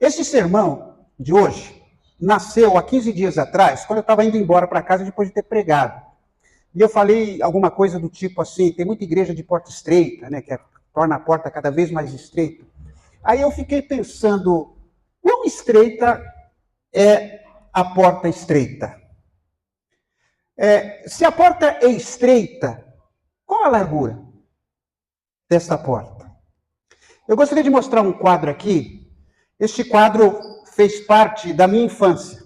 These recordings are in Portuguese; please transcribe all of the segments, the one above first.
Esse sermão de hoje nasceu há 15 dias atrás, quando eu estava indo embora para casa depois de ter pregado. E eu falei alguma coisa do tipo assim, tem muita igreja de porta estreita, né, que torna a porta cada vez mais estreita. Aí eu fiquei pensando, quão estreita é a porta estreita? Se a porta é estreita, qual a largura desta porta? Eu gostaria de mostrar um quadro aqui. Este quadro fez parte da minha infância.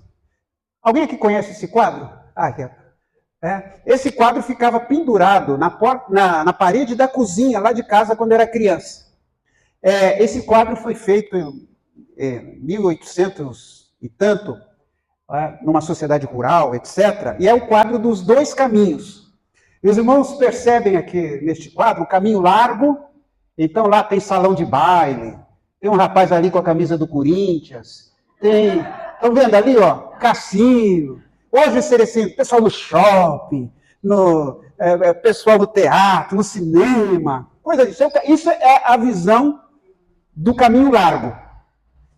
Alguém aqui conhece esse quadro? Esse quadro ficava pendurado na parede da cozinha lá de casa quando era criança. Esse quadro foi feito em 1800 e tanto, numa sociedade rural, etc. E é o quadro dos dois caminhos. Meus irmãos percebem aqui neste quadro o caminho largo, então lá tem salão de baile, tem um rapaz ali com a camisa do Corinthians, estão vendo ali, ó, cassino. Hoje seria assim, pessoal no shopping, pessoal no teatro, no cinema, coisa disso. Isso é a visão do caminho largo.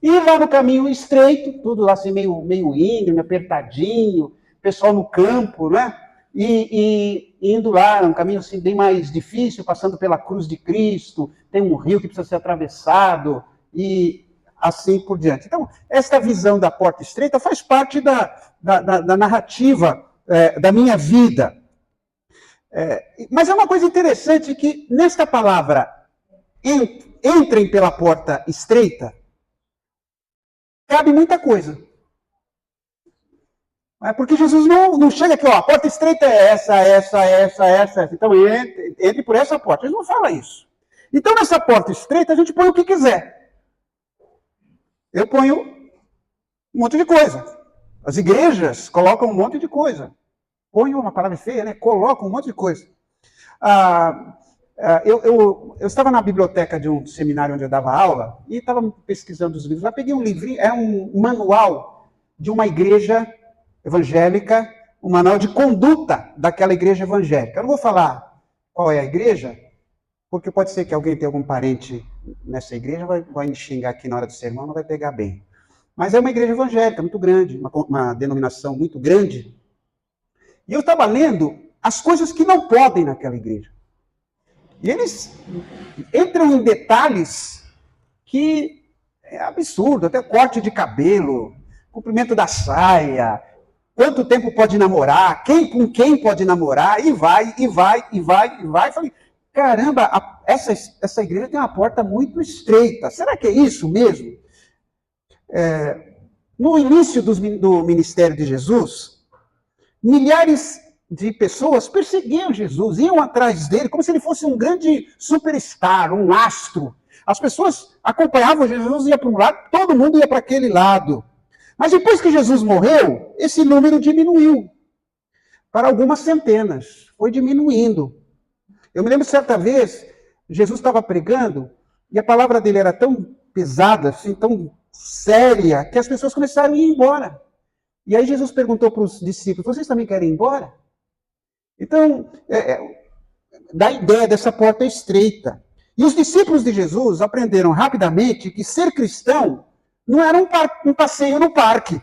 E lá no caminho estreito, tudo lá assim meio íngreme, apertadinho, pessoal no campo, né? E indo lá, um caminho assim bem mais difícil, passando pela cruz de Cristo, tem um rio que precisa ser atravessado, e assim por diante. Então, esta visão da porta estreita faz parte da narrativa da minha vida. Mas é uma coisa interessante que, nesta palavra, entrem pela porta estreita, cabe muita coisa. Porque Jesus não chega aqui, ó, a porta estreita é essa. Então, entre por essa porta. Ele não fala isso. Então, nessa porta estreita, a gente põe o que quiser. Eu ponho um monte de coisa. As igrejas colocam um monte de coisa. Põe uma palavra feia, né? Colocam um monte de coisa. Eu estava na biblioteca de um seminário onde eu dava aula e estava pesquisando os livros. Lá peguei um livrinho, é um manual de uma igreja evangélica, um manual de conduta daquela igreja evangélica. Eu não vou falar qual é a igreja, porque pode ser que alguém tenha algum parente nessa igreja, vai me xingar aqui na hora do sermão, não vai pegar bem. Mas é uma igreja evangélica muito grande, uma denominação muito grande. E eu estava lendo as coisas que não podem naquela igreja. E eles entram em detalhes que é absurdo, até corte de cabelo, comprimento da saia, quanto tempo pode namorar, com quem pode namorar, e vai. Falei, caramba, essa igreja tem uma porta muito estreita. Será que é isso mesmo? No início do ministério de Jesus, milhares de pessoas perseguiam Jesus, iam atrás dele, como se ele fosse um grande superstar, um astro. As pessoas acompanhavam Jesus, ia para um lado, todo mundo ia para aquele lado. Mas depois que Jesus morreu, esse número diminuiu para algumas centenas, foi diminuindo. Eu me lembro certa vez, Jesus estava pregando, e a palavra dele era tão pesada, assim, tão séria, que as pessoas começaram a ir embora. E aí Jesus perguntou para os discípulos, vocês também querem ir embora? Então, dá a ideia dessa porta estreita. E os discípulos de Jesus aprenderam rapidamente que ser cristão não era um passeio no parque.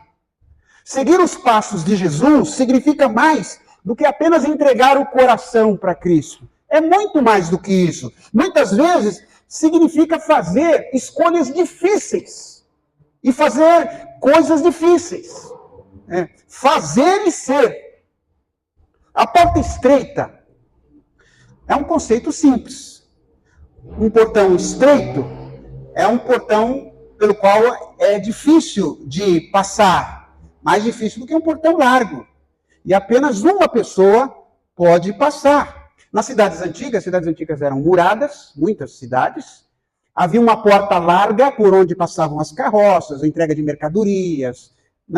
Seguir os passos de Jesus significa mais do que apenas entregar o coração para Cristo. É muito mais do que isso. Muitas vezes significa fazer escolhas difíceis. E fazer coisas difíceis. Fazer e ser. A porta estreita é um conceito simples. Um portão estreito é um portão pelo qual é difícil de passar. Mais difícil do que um portão largo. E apenas uma pessoa pode passar. Nas cidades antigas eram muradas, muitas cidades. Havia uma porta larga por onde passavam as carroças, a entrega de mercadorias,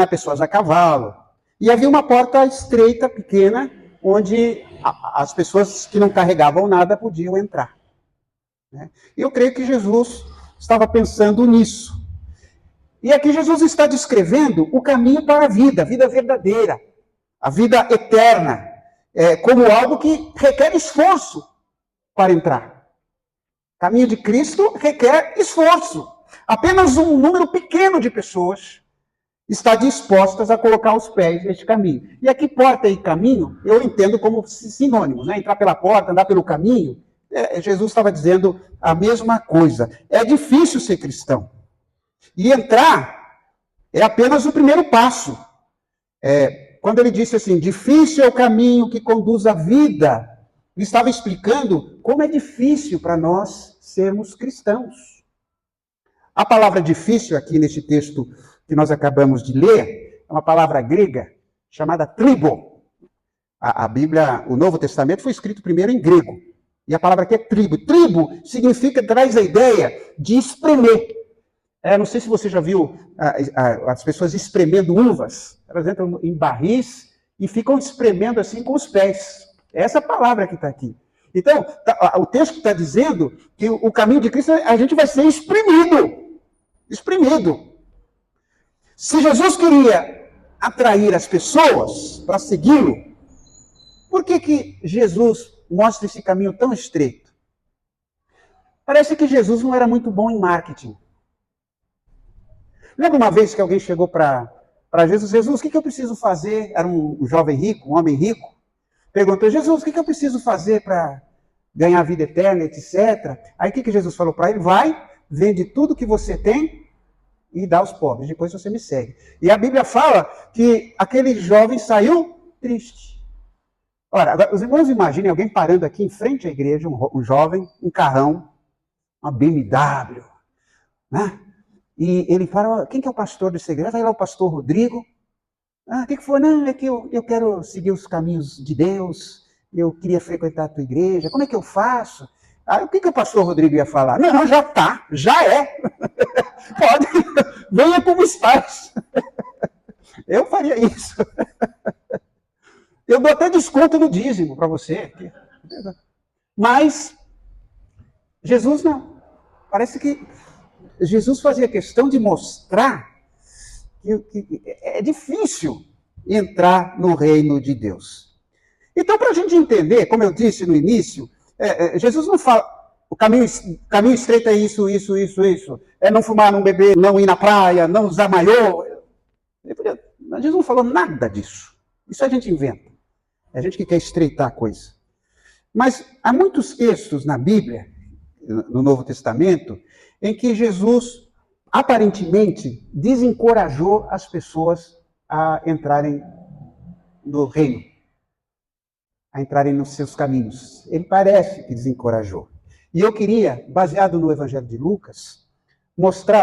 pessoas a cavalo. E havia uma porta estreita, pequena, onde as pessoas que não carregavam nada podiam entrar. Eu creio que Jesus estava pensando nisso. E aqui Jesus está descrevendo o caminho para a vida verdadeira, a vida eterna, como algo que requer esforço para entrar. O caminho de Cristo requer esforço. Apenas um número pequeno de pessoas está dispostas a colocar os pés neste caminho. E aqui, porta e caminho, eu entendo como sinônimos, né? Entrar pela porta, andar pelo caminho. Jesus estava dizendo a mesma coisa. É difícil ser cristão. E entrar é apenas o primeiro passo. Quando ele disse assim, difícil é o caminho que conduz à vida, ele estava explicando como é difícil para nós sermos cristãos. A palavra difícil aqui neste texto que nós acabamos de ler é uma palavra grega chamada tribo. A Bíblia, o Novo Testamento foi escrito primeiro em grego. E a palavra aqui é tribo. Tribo significa, traz a ideia de espremer. Não sei se você já viu as pessoas espremendo uvas. Elas entram em barris e ficam espremendo assim com os pés. É essa palavra que está aqui. Então, o texto está dizendo que o caminho de Cristo, a gente vai ser espremido. Espremido. Se Jesus queria atrair as pessoas para segui-lo, por que Jesus mostra esse caminho tão estreito? Parece que Jesus não era muito bom em marketing. Lembra uma vez que alguém chegou para Jesus? Jesus, o que eu preciso fazer? Era um jovem rico, um homem rico. Perguntou, Jesus, o que eu preciso fazer para ganhar a vida eterna, etc. Aí o que Jesus falou para ele? Vai, vende tudo que você tem e dá aos pobres. Depois você me segue. E a Bíblia fala que aquele jovem saiu triste. Ora, agora, os irmãos imaginem alguém parando aqui em frente à igreja, um jovem, um carrão, uma BMW, né? E ele fala, quem que é o pastor dessa igreja? Vai lá o pastor Rodrigo. O que foi? Não, é que eu quero seguir os caminhos de Deus, eu queria frequentar a tua igreja, como é que eu faço? O que o pastor Rodrigo ia falar? Não, já tá, já é. Pode, venha como estás. Eu faria isso. Eu dou até desconto no dízimo para você. Mas Jesus não. Parece que Jesus fazia questão de mostrar que é difícil entrar no reino de Deus. Então, para a gente entender, como eu disse no início, Jesus não fala, o caminho estreito é isso. É não fumar, não beber, não ir na praia, não usar maiô. Jesus não falou nada disso. Isso a gente inventa. É a gente que quer estreitar a coisa. Mas há muitos textos na Bíblia, no Novo Testamento, em que Jesus aparentemente desencorajou as pessoas a entrarem no reino, a entrarem nos seus caminhos. Ele parece que desencorajou. E eu queria, baseado no Evangelho de Lucas,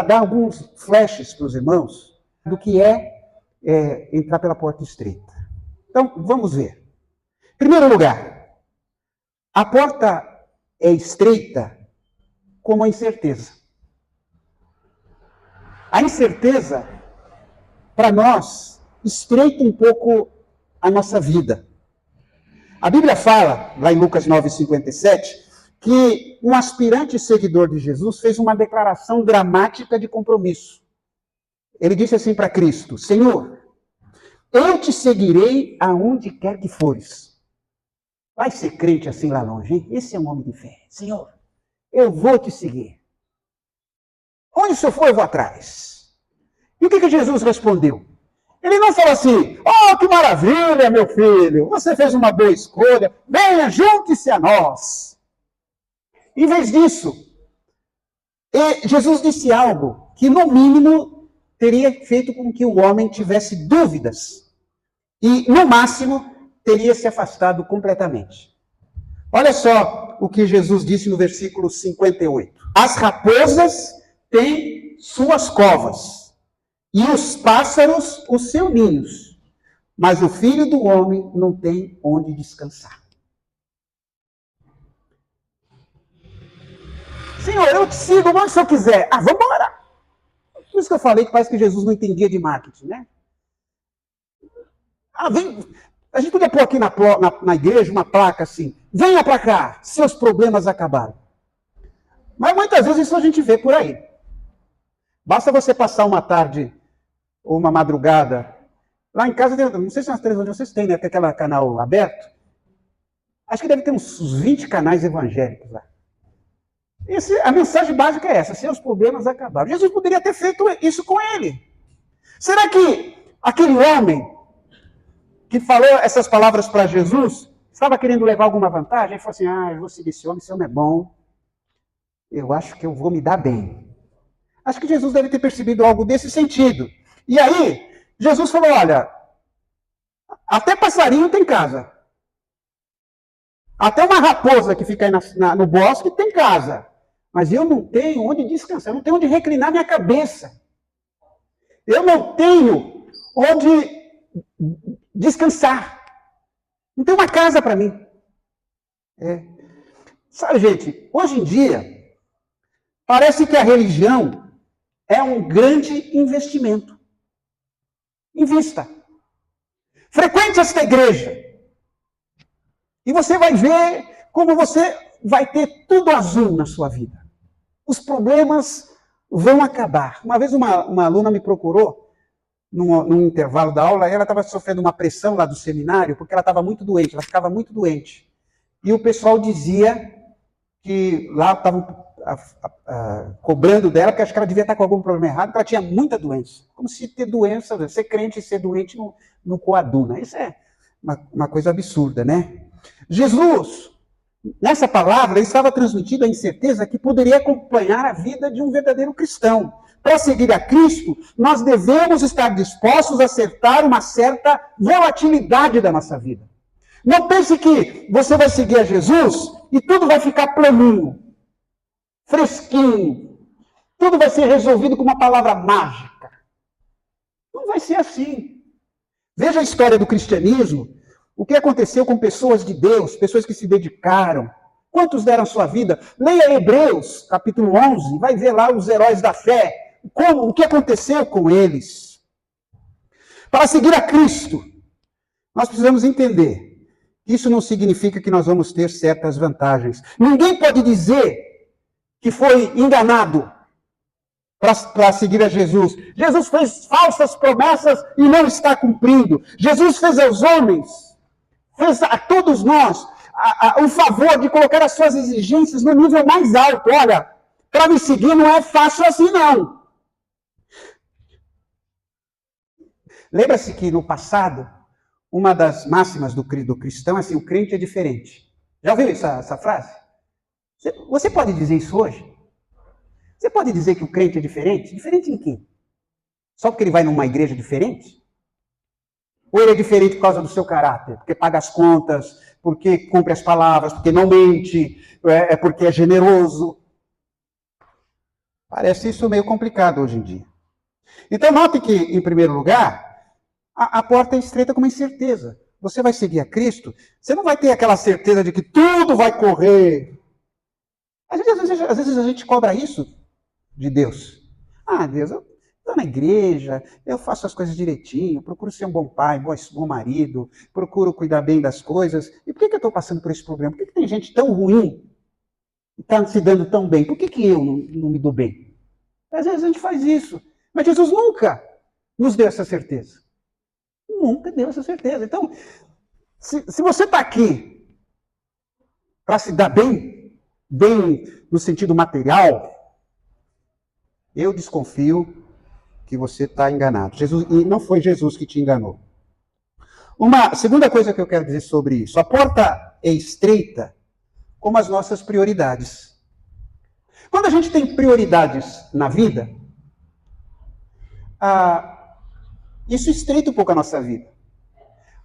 dar alguns flashes para os irmãos do que é entrar pela porta estreita. Então, vamos ver. Em primeiro lugar, a porta é estreita como a incerteza. A incerteza, para nós, estreita um pouco a nossa vida. A Bíblia fala, lá em Lucas 9:57, que um aspirante seguidor de Jesus fez uma declaração dramática de compromisso. Ele disse assim para Cristo, Senhor, eu te seguirei aonde quer que fores. Vai ser crente assim lá longe, hein? Esse é um homem de fé. Senhor, eu vou te seguir. Onde o senhor for, eu vou atrás. E o que Jesus respondeu? Ele não falou assim, oh, que maravilha, meu filho, você fez uma boa escolha, venha, junte-se a nós. Em vez disso, Jesus disse algo que, no mínimo, teria feito com que o homem tivesse dúvidas. E, no máximo, teria se afastado completamente. Olha só o que Jesus disse no versículo 58. As raposas têm suas covas, e os pássaros os seus ninhos, mas o filho do homem não tem onde descansar. Senhor, eu te sigo onde o senhor quiser. Vamos embora. Por isso que eu falei que parece que Jesus não entendia de marketing, né? Vem. A gente podia pôr aqui na igreja uma placa assim, venha para cá, seus problemas acabaram. Mas muitas vezes isso a gente vê por aí. Basta você passar uma tarde ou uma madrugada. Lá em casa, não sei se nas televisões vocês têm, né? Tem aquele canal aberto. Acho que deve ter uns 20 canais evangélicos lá. A mensagem básica é essa: seus problemas acabaram. Jesus poderia ter feito isso com ele. Será que aquele homem que falou essas palavras para Jesus estava querendo levar alguma vantagem? Ele falou assim: eu vou seguir esse homem é bom, eu acho que eu vou me dar bem. Acho que Jesus deve ter percebido algo desse sentido. E aí, Jesus falou: olha, até passarinho tem casa. Até uma raposa que fica aí no bosque tem casa. Mas eu não tenho onde descansar, eu não tenho onde reclinar minha cabeça. Eu não tenho onde descansar. Não tem uma casa para mim. Sabe, gente, hoje em dia, parece que a religião é um grande investimento. Invista. Frequente esta igreja. E você vai ver como você vai ter tudo azul na sua vida. Os problemas vão acabar. Uma vez uma aluna me procurou num intervalo da aula, ela estava sofrendo uma pressão lá do seminário, porque ela estava muito doente, ela ficava muito doente. E o pessoal dizia que lá estavam cobrando dela, porque acho que ela devia estar com algum problema errado, porque ela tinha muita doença. Como se ter doença, ser crente e ser doente não coaduna. Isso é uma coisa absurda, né? Jesus, nessa palavra, ele estava transmitindo a incerteza que poderia acompanhar a vida de um verdadeiro cristão. Para seguir a Cristo, nós devemos estar dispostos a aceitar uma certa volatilidade da nossa vida. Não pense que você vai seguir a Jesus e tudo vai ficar planinho, fresquinho. Tudo vai ser resolvido com uma palavra mágica. Não vai ser assim. Veja a história do cristianismo. O que aconteceu com pessoas de Deus, pessoas que se dedicaram. Quantos deram sua vida? Leia Hebreus, capítulo 11, vai ver lá os heróis da fé. O que aconteceu com eles. Para seguir a Cristo, nós precisamos entender que isso não significa que nós vamos ter certas vantagens. Ninguém pode dizer que foi enganado para seguir a Jesus. Jesus fez falsas promessas e não está cumprindo. Jesus fez aos homens, fez a todos nós, o favor de colocar as suas exigências no nível mais alto. Olha, para me seguir não é fácil assim, não. Lembra-se que no passado, uma das máximas do cristão é assim: o crente é diferente. Já ouviu essa frase? Você pode dizer isso hoje? Você pode dizer que o crente é diferente? Diferente em quê? Só porque ele vai numa igreja diferente? Ou ele é diferente por causa do seu caráter? Porque paga as contas, porque cumpre as palavras, porque não mente, porque é generoso? Parece isso meio complicado hoje em dia. Então, note que, em primeiro lugar, a porta é estreita com uma incerteza. Você vai seguir a Cristo, você não vai ter aquela certeza de que tudo vai correr. Às vezes a gente cobra isso de Deus. Deus, eu estou na igreja, eu faço as coisas direitinho, procuro ser um bom pai, bom marido, procuro cuidar bem das coisas. E por que eu estou passando por esse problema? Por que tem gente tão ruim e está se dando tão bem? Por que eu não me dou bem? Às vezes a gente faz isso. Mas Jesus nunca nos deu essa certeza. Nunca deu essa certeza. Então, se você está aqui para se dar bem no sentido material, eu desconfio que você está enganado. E não foi Jesus que te enganou. Uma segunda coisa que eu quero dizer sobre isso: a porta é estreita como as nossas prioridades. Quando a gente tem prioridades na vida, isso estreita um pouco a nossa vida.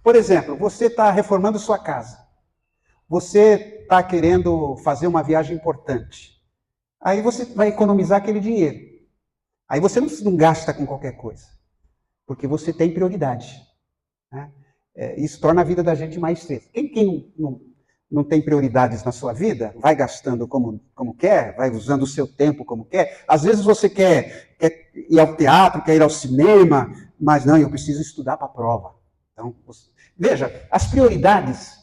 Por exemplo, você está reformando sua casa. Você está querendo fazer uma viagem importante. Aí você vai economizar aquele dinheiro. Aí você não gasta com qualquer coisa. Porque você tem prioridade. Né? Isso torna a vida da gente mais estreita. Quem não tem prioridades na sua vida, vai gastando como quer, vai usando o seu tempo como quer. Às vezes você quer ir ao teatro, quer ir ao cinema, mas não, eu preciso estudar para a prova. Então, veja, as prioridades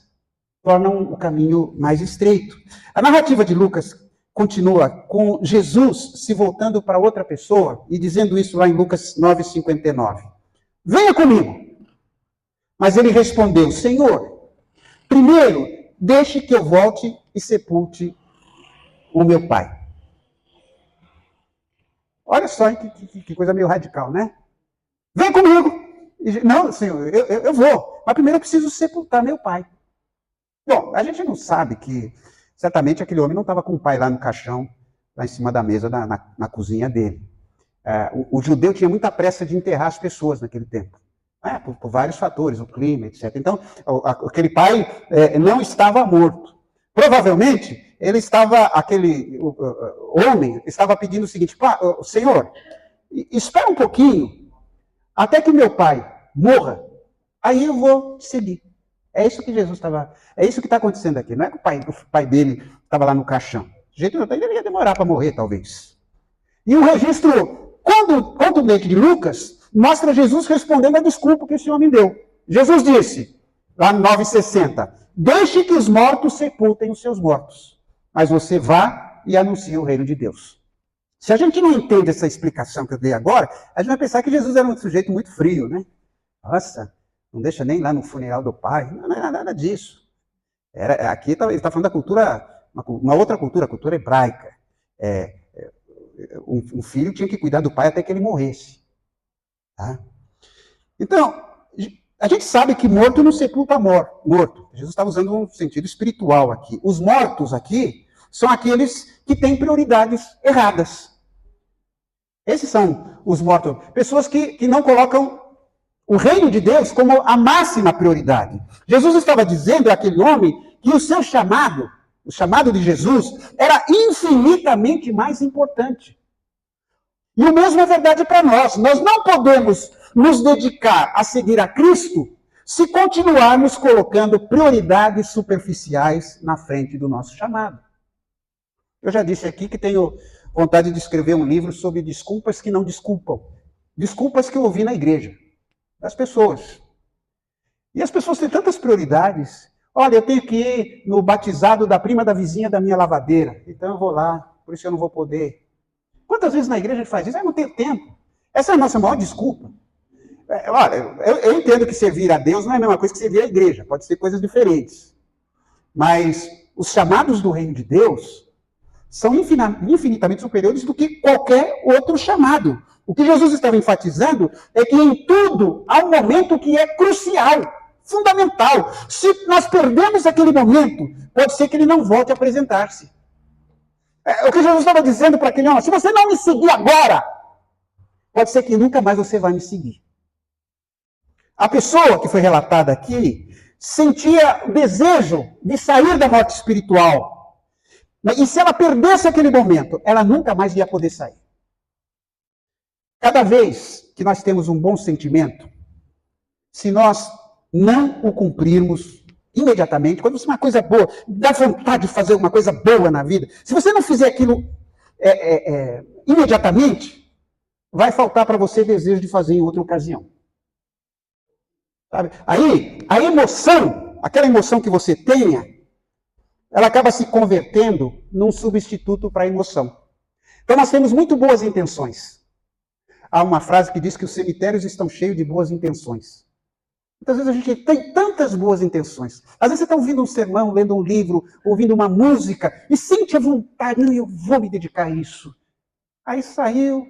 tornam o caminho mais estreito. A narrativa de Lucas continua com Jesus se voltando para outra pessoa e dizendo isso lá em Lucas 9:59. Venha comigo. Mas ele respondeu: Senhor, primeiro, deixe que eu volte e sepulte o meu pai. Olha só que coisa meio radical, né? Vem comigo. Não, senhor, eu vou. Mas primeiro eu preciso sepultar meu pai. Bom, a gente não sabe que certamente aquele homem não estava com o pai lá no caixão, lá em cima da mesa, na cozinha dele. O judeu tinha muita pressa de enterrar as pessoas naquele tempo. Por vários fatores, o clima, etc. Então, aquele pai não estava morto. Provavelmente, ele estava, aquele homem estava pedindo o seguinte: Senhor, espera um pouquinho, até que meu pai morra, aí eu vou te seguir. É isso que Jesus estava. É isso que está acontecendo aqui. Não é que o pai dele estava lá no caixão. De jeito nenhum, ele ia demorar para morrer, talvez. E o registro contundente de Lucas mostra Jesus respondendo a desculpa que esse homem deu. Jesus disse, lá no 9,60, deixe que os mortos sepultem os seus mortos, mas você vá e anuncie o reino de Deus. Se a gente não entende essa explicação que eu dei agora, a gente vai pensar que Jesus era um sujeito muito frio, né? Nossa, não deixa nem lá no funeral do pai. Não era nada disso. Aqui ele está falando da cultura, uma outra cultura, a cultura hebraica. Um filho tinha que cuidar do pai até que ele morresse. Tá? Então, a gente sabe que morto não sepulta morto. Jesus está usando um sentido espiritual aqui. Os mortos aqui são aqueles que têm prioridades erradas. Esses são os mortos. Pessoas que não colocam o reino de Deus como a máxima prioridade. Jesus estava dizendo àquele homem que o seu chamado, o chamado de Jesus, era infinitamente mais importante. E o mesmo é verdade para nós. Nós não podemos nos dedicar a seguir a Cristo se continuarmos colocando prioridades superficiais na frente do nosso chamado. Eu já disse aqui que tenho vontade de escrever um livro sobre desculpas que não desculpam. Desculpas que eu ouvi na igreja, das pessoas. E as pessoas têm tantas prioridades. Olha, eu tenho que ir no batizado da prima da vizinha da minha lavadeira. Então eu vou lá, por isso eu não vou poder. Quantas vezes na igreja a gente faz isso? Eu não tenho tempo. Essa é a nossa maior desculpa. Olha, eu entendo que servir a Deus não é a mesma coisa que servir a igreja. Pode ser coisas diferentes. Mas os chamados do reino de Deus são infinitamente superiores do que qualquer outro chamado. O que Jesus estava enfatizando é que em tudo há um momento que é crucial, fundamental. Se nós perdemos aquele momento, pode ser que ele não volte a apresentar-se. O que Jesus estava dizendo para aquele homem: se você não me seguir agora, pode ser que nunca mais você vai me seguir. A pessoa que foi relatada aqui sentia o desejo de sair da morte espiritual. E se ela perdesse aquele momento, ela nunca mais ia poder sair. Cada vez que nós temos um bom sentimento, se nós não o cumprirmos imediatamente, quando você uma coisa boa, dá vontade de fazer uma coisa boa na vida, se você não fizer aquilo imediatamente, vai faltar para você desejo de fazer em outra ocasião. Sabe? Aí, a emoção, aquela emoção que você tenha, ela acaba se convertendo num substituto para a emoção. Então nós temos muito boas intenções. Há uma frase que diz que os cemitérios estão cheios de boas intenções. Muitas vezes a gente tem tantas boas intenções. Às vezes você está ouvindo um sermão, lendo um livro, ouvindo uma música, e sente a vontade: não, eu vou me dedicar a isso. Aí saiu,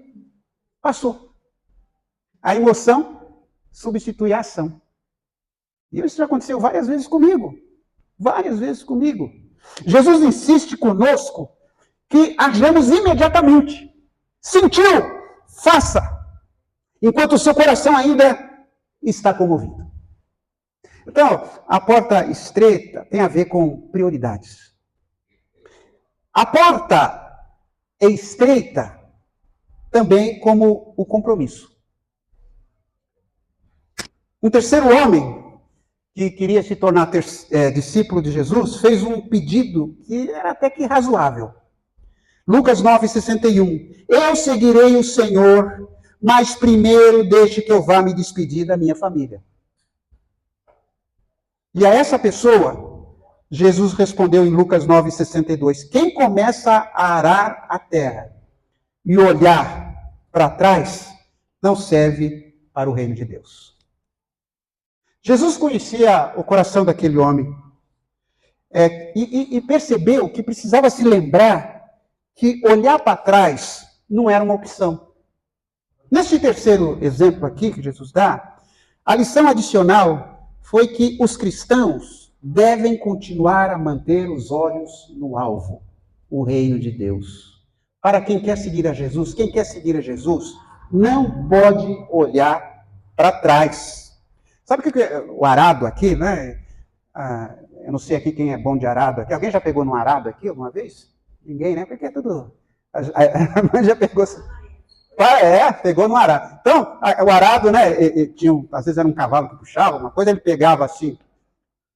passou. A emoção substitui a ação. E isso já aconteceu várias vezes comigo. Várias vezes comigo. Jesus insiste conosco que hajamos imediatamente. Sentiu? Faça. Enquanto o seu coração ainda está comovido. Então, a porta estreita tem a ver com prioridades. A porta é estreita também como o compromisso. Um terceiro homem que queria se tornar discípulo de Jesus, fez um pedido que era até que razoável. Lucas 9,61. Eu seguirei o Senhor, mas primeiro deixe que eu vá me despedir da minha família. E a essa pessoa, Jesus respondeu em Lucas 9,62. Quem começa a arar a terra e olhar para trás, não serve para o reino de Deus. Jesus conhecia o coração daquele homem e percebeu que precisava se lembrar que olhar para trás não era uma opção. Neste terceiro exemplo aqui que Jesus dá, a lição adicional foi que os cristãos devem continuar a manter os olhos no alvo, o reino de Deus. Para quem quer seguir a Jesus, não pode olhar para trás. Sabe o que é o arado aqui, né? Eu não sei aqui quem é bom de arado aqui. Alguém já pegou no arado aqui alguma vez? Ninguém, né? Porque é tudo... A mãe já pegou... Pegou no arado. Então, o arado, né? Às vezes era um cavalo que puxava, uma coisa ele pegava assim,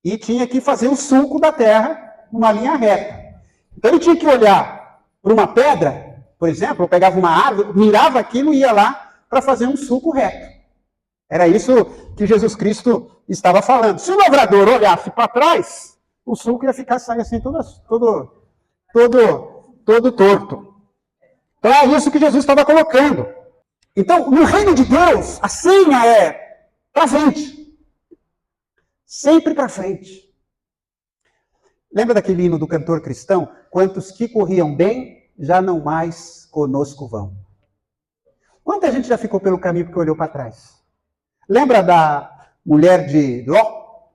e tinha que fazer o sulco da terra numa linha reta. Então ele tinha que olhar para uma pedra, por exemplo, ou pegava uma árvore, mirava aquilo e ia lá para fazer um sulco reto. Era isso que Jesus Cristo estava falando. Se o lavrador olhasse para trás, o sulco ia ficar assim todo torto. Então é isso que Jesus estava colocando. Então, no reino de Deus, a senha é para frente. Sempre para frente. Lembra daquele hino do cantor cristão? Quantos que corriam bem, já não mais conosco vão. Quanta gente já ficou pelo caminho porque olhou para trás? Lembra da mulher de Ló?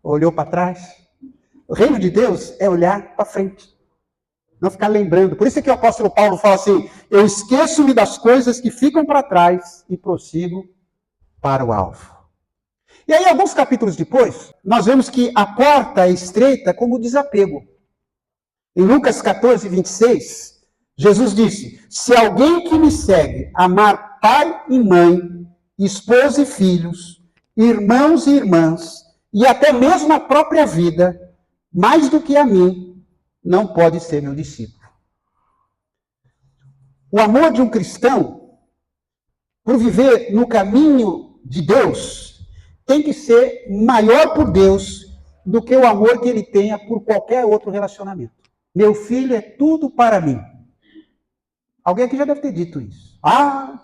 Olhou para trás? O reino de Deus é olhar para frente. Não ficar lembrando. Por isso é que o apóstolo Paulo fala assim, eu esqueço-me das coisas que ficam para trás e prossigo para o alvo. E aí, alguns capítulos depois, nós vemos que a porta é estreita como o desapego. Em Lucas 14, 26, Jesus disse, se alguém que me segue amar pai e mãe, esposa e filhos, irmãos e irmãs, e até mesmo a própria vida, mais do que a mim, não pode ser meu discípulo. O amor de um cristão, por viver no caminho de Deus, tem que ser maior por Deus do que o amor que ele tenha por qualquer outro relacionamento. Meu filho é tudo para mim. Alguém aqui já deve ter dito isso. Tá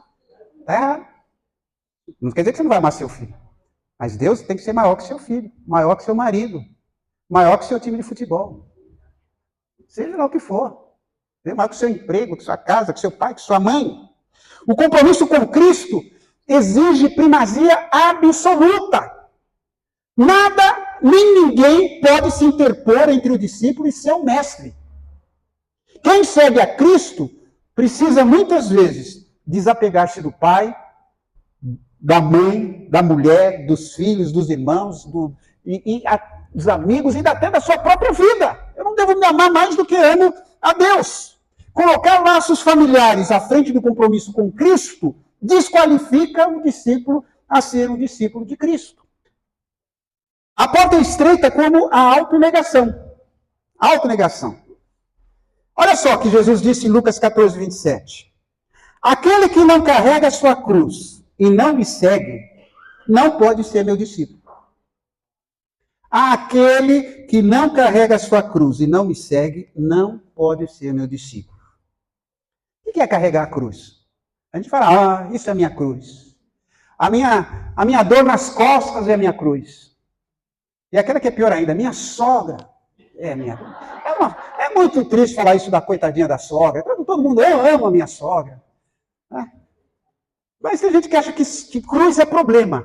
errado. Não quer dizer que você não vai amar seu filho. Mas Deus tem que ser maior que seu filho, maior que seu marido, maior que seu time de futebol. Seja lá o que for. Maior que seu emprego, que sua casa, que seu pai, que sua mãe. O compromisso com Cristo exige primazia absoluta. Nada, nem ninguém pode se interpor entre o discípulo e seu mestre. Quem segue a Cristo precisa muitas vezes desapegar-se do pai, da mãe, da mulher, dos filhos, dos irmãos, dos amigos e até da sua própria vida. Eu não devo me amar mais do que amo a Deus. Colocar laços familiares à frente do compromisso com Cristo desqualifica o discípulo a ser um discípulo de Cristo. A porta é estreita como a autonegação. Autonegação. Olha só o que Jesus disse em Lucas 14, 27. Aquele que não carrega a sua cruz e não me segue, não pode ser meu discípulo. Aquele que não carrega a sua cruz e não me segue, não pode ser meu discípulo. O que é carregar a cruz? A gente fala, isso é a minha cruz. A minha dor nas costas é a minha cruz. E aquela que é pior ainda, minha sogra é a minha cruz. É muito triste falar isso da coitadinha da sogra. Todo mundo, eu amo a minha sogra. Mas tem gente que acha que cruz é problema.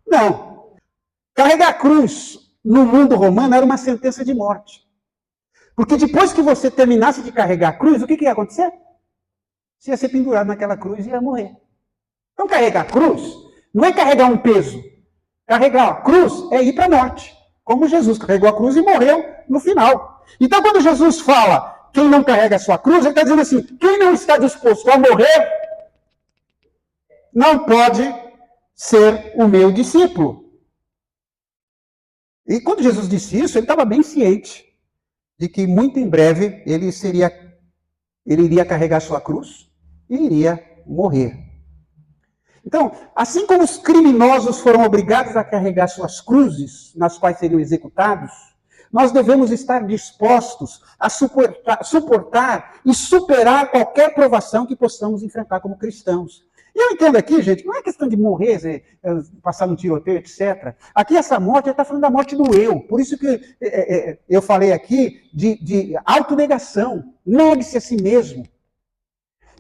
Não. Carregar a cruz no mundo romano era uma sentença de morte. Porque depois que você terminasse de carregar a cruz, o que ia acontecer? Você ia ser pendurado naquela cruz e ia morrer. Então carregar a cruz não é carregar um peso. Carregar a cruz é ir para a morte. Como Jesus carregou a cruz e morreu no final. Então quando Jesus fala, quem não carrega a sua cruz, ele está dizendo assim, quem não está disposto a morrer, não pode ser o meu discípulo. E quando Jesus disse isso, ele estava bem ciente de que muito em breve ele iria carregar sua cruz e iria morrer. Então, assim como os criminosos foram obrigados a carregar suas cruzes, nas quais seriam executados, nós devemos estar dispostos a suportar e superar qualquer provação que possamos enfrentar como cristãos. E eu entendo aqui, gente, não é questão de morrer, passar num tiroteio, etc. Aqui essa morte, ele está falando da morte do eu. Por isso que eu falei aqui de autonegação. Negue-se a si mesmo.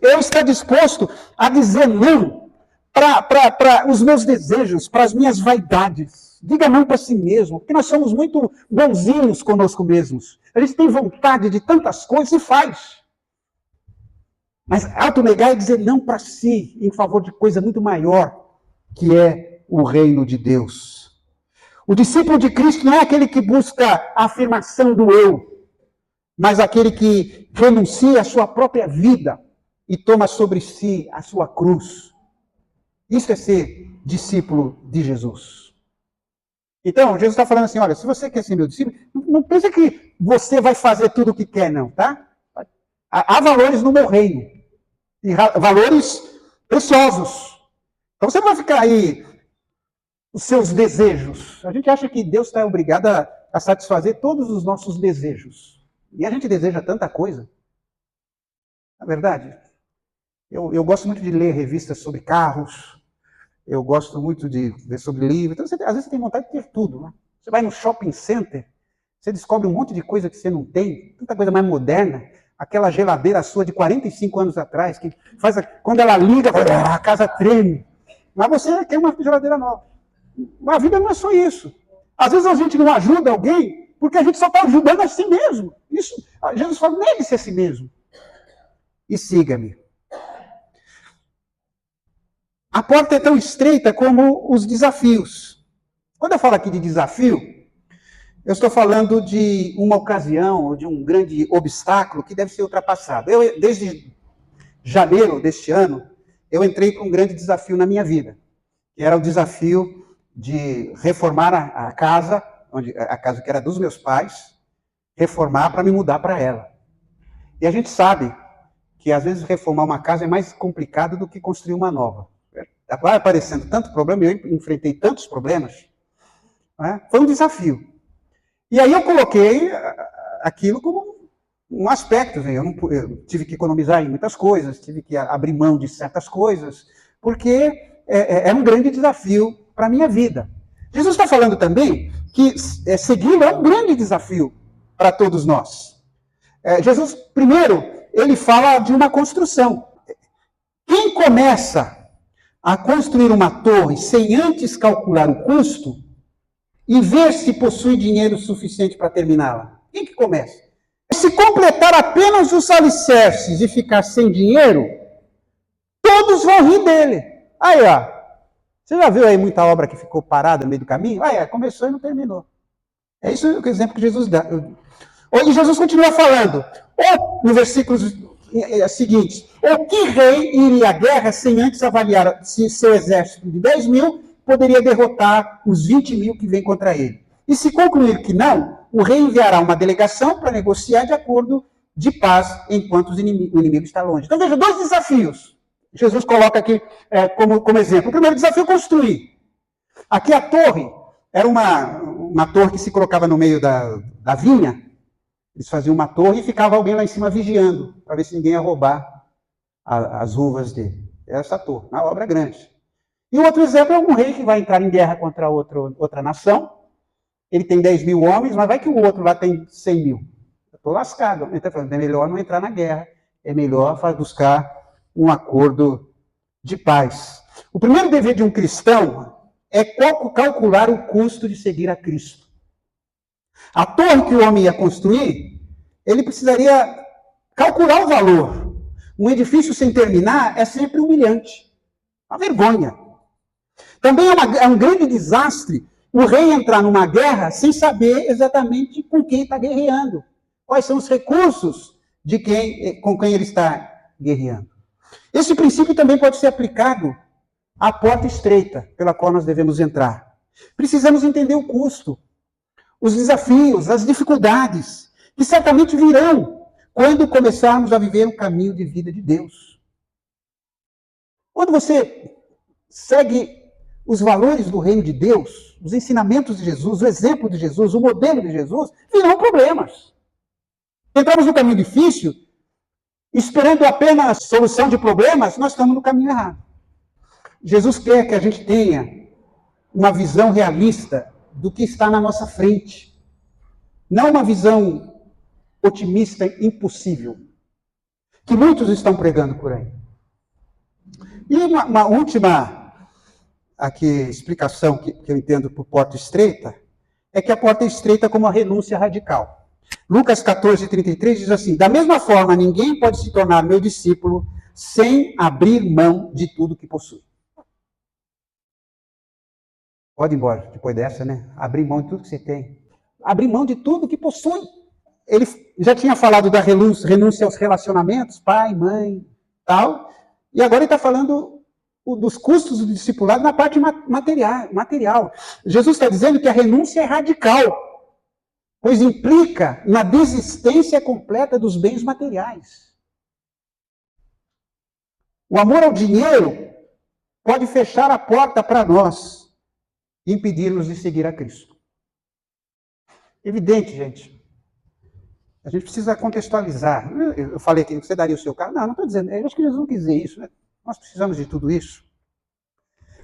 Eu estar disposto a dizer não para os meus desejos, para as minhas vaidades. Diga não para si mesmo, porque nós somos muito bonzinhos conosco mesmos. A gente tem vontade de tantas coisas e faz. Mas autonegar é dizer não para si, em favor de coisa muito maior, que é o reino de Deus. O discípulo de Cristo não é aquele que busca a afirmação do eu, mas aquele que renuncia à sua própria vida e toma sobre si a sua cruz. Isso é ser discípulo de Jesus. Então, Jesus está falando assim, olha, se você quer ser meu discípulo, não pense que você vai fazer tudo o que quer, não, tá? Há valores no meu reino. E valores preciosos. Então você não vai ficar aí os seus desejos. A gente acha que Deus está obrigado a satisfazer todos os nossos desejos. E a gente deseja tanta coisa. Na verdade, eu gosto muito de ler revistas sobre carros, eu gosto muito de ler sobre livros. Então, às vezes você tem vontade de ter tudo. Né? Você vai no shopping center, você descobre um monte de coisa que você não tem, tanta coisa mais moderna. Aquela geladeira sua de 45 anos atrás, que faz quando ela liga, a casa treme. Mas você quer uma geladeira nova. A vida não é só isso. Às vezes a gente não ajuda alguém porque a gente só está ajudando a si mesmo. Isso, Jesus fala, negue-se a si mesmo. E siga-me. A porta é tão estreita como os desafios. Quando eu falo aqui de desafio, eu estou falando de uma ocasião, ou de um grande obstáculo que deve ser ultrapassado. Desde janeiro deste ano, eu entrei com um grande desafio na minha vida. Que era o desafio de reformar a casa, a casa que era dos meus pais, reformar para me mudar para ela. E a gente sabe que às vezes reformar uma casa é mais complicado do que construir uma nova. Vai aparecendo tanto problema, eu enfrentei tantos problemas, né? Foi um desafio. E aí eu coloquei aquilo como um aspecto. Eu tive que economizar em muitas coisas, tive que abrir mão de certas coisas, porque é um grande desafio para a minha vida. Jesus está falando também que segui-lo é um grande desafio para todos nós. Jesus, primeiro, ele fala de uma construção. Quem começa a construir uma torre sem antes calcular o custo e ver se possui dinheiro suficiente para terminá-la? Quem que começa? Se completar apenas os alicerces e ficar sem dinheiro, todos vão rir dele. Aí, ó. Você já viu aí muita obra que ficou parada no meio do caminho? Começou e não terminou. É isso o exemplo que Jesus dá. E Jesus continua falando. Ou, no versículo seguinte, ou que rei iria à guerra sem antes avaliar se seu exército de 10 mil poderia derrotar os 20 mil que vêm contra ele? E se concluir que não, o rei enviará uma delegação para negociar de acordo de paz enquanto o inimigo está longe. Então veja, dois desafios. Jesus coloca aqui como exemplo. O primeiro desafio é construir. Aqui a torre era uma torre que se colocava no meio da vinha. Eles faziam uma torre e ficava alguém lá em cima vigiando, para ver se ninguém ia roubar as uvas dele. Essa torre, uma obra grande. E o outro exemplo é um rei que vai entrar em guerra contra outra nação. Ele tem 10 mil homens, mas vai que o outro lá tem 100 mil. Eu estou lascado. Ele está falando, é melhor não entrar na guerra. É melhor buscar um acordo de paz. O primeiro dever de um cristão é calcular o custo de seguir a Cristo. A torre que o homem ia construir, ele precisaria calcular o valor. Um edifício sem terminar é sempre humilhante. Uma vergonha. Também é um grande desastre o rei entrar numa guerra sem saber exatamente com quem está guerreando. Quais são os recursos com quem ele está guerreando. Esse princípio também pode ser aplicado à porta estreita pela qual nós devemos entrar. Precisamos entender o custo, os desafios, as dificuldades, que certamente virão quando começarmos a viver o caminho de vida de Deus. Quando você segue os valores do reino de Deus, os ensinamentos de Jesus, o exemplo de Jesus, o modelo de Jesus, virão problemas. Entramos no caminho difícil, esperando apenas solução de problemas, nós estamos no caminho errado. Jesus quer que a gente tenha uma visão realista do que está na nossa frente. Não uma visão otimista impossível. que muitos estão pregando por aí. E uma última aqui, explicação que eu entendo por porta estreita, é que a porta é estreita como a renúncia radical. Lucas 14:33 diz assim: da mesma forma, ninguém pode se tornar meu discípulo sem abrir mão de tudo que possui. Pode ir embora depois dessa, né? Abrir mão de tudo que você tem. Abrir mão de tudo que possui. Ele já tinha falado da renúncia aos relacionamentos, pai, mãe, tal. E agora ele está falando dos custos do discipulado na parte material. Jesus está dizendo que a renúncia é radical, pois implica na desistência completa dos bens materiais. O amor ao dinheiro pode fechar a porta para nós e impedir-nos de seguir a Cristo. Evidente, gente. A gente precisa contextualizar. Eu falei que você daria o seu carro. Não estou dizendo. Eu acho que Jesus não quis dizer isso. Né? Nós precisamos de tudo isso.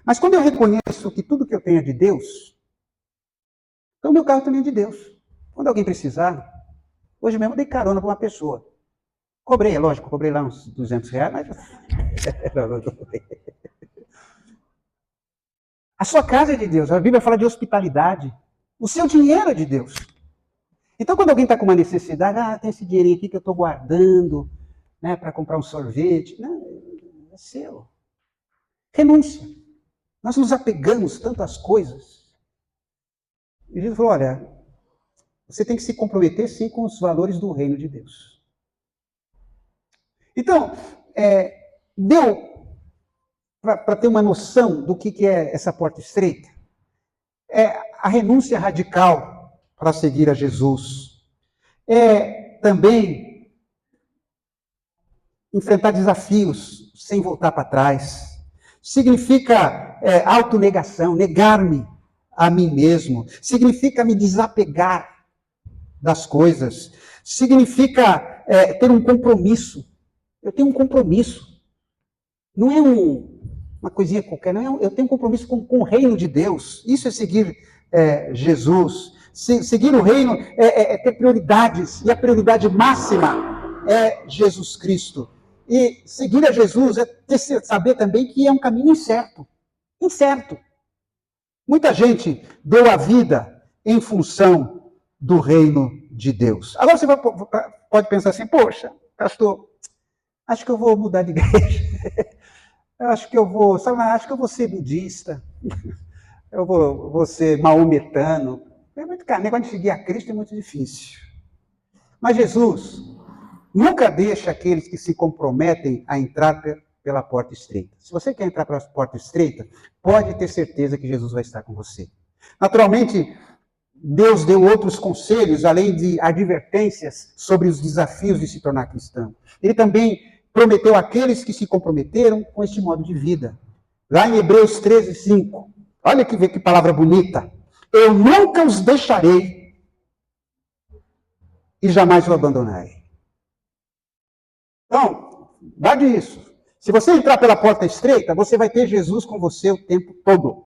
Mas quando eu reconheço que tudo que eu tenho é de Deus, então o meu carro também é de Deus. Quando alguém precisar, hoje mesmo eu dei carona para uma pessoa. Cobrei, é lógico, cobrei lá uns R$200, mas... A sua casa é de Deus. A Bíblia fala de hospitalidade. O seu dinheiro é de Deus. Então, quando alguém está com uma necessidade, tem esse dinheirinho aqui que eu estou guardando, né, para comprar um sorvete. Não, é seu. Renúncia. Nós nos apegamos tanto às coisas. E Jesus falou, olha, você tem que se comprometer, sim, com os valores do reino de Deus. Então, deu para ter uma noção do que é essa porta estreita? É a renúncia radical para seguir a Jesus. É também enfrentar desafios sem voltar para trás. Significa autonegação, negar-me a mim mesmo. Significa me desapegar das coisas. Significa ter um compromisso. Eu tenho um compromisso. Não é uma coisinha qualquer, não. Eu tenho um compromisso com o reino de Deus. Isso é seguir Jesus. Seguir o reino é ter prioridades. E a prioridade máxima é Jesus Cristo. E seguir a Jesus é saber também que é um caminho incerto. Incerto. Muita gente deu a vida em função do reino de Deus. Agora você pode pensar assim, poxa, pastor, acho que eu vou mudar de igreja. Acho que eu vou ser budista. Eu vou ser maometano. Negócio de seguir a Cristo é muito difícil. Mas Jesus nunca deixa aqueles que se comprometem a entrar pela porta estreita. Se você quer entrar pela porta estreita, pode ter certeza que Jesus vai estar com você. Naturalmente, Deus deu outros conselhos, além de advertências sobre os desafios de se tornar cristão. Ele também prometeu àqueles que se comprometeram com este modo de vida. Lá em Hebreus 13:5. Olha que palavra bonita. Eu nunca os deixarei e jamais os abandonarei. Então, guarde isso. Se você entrar pela porta estreita, você vai ter Jesus com você o tempo todo.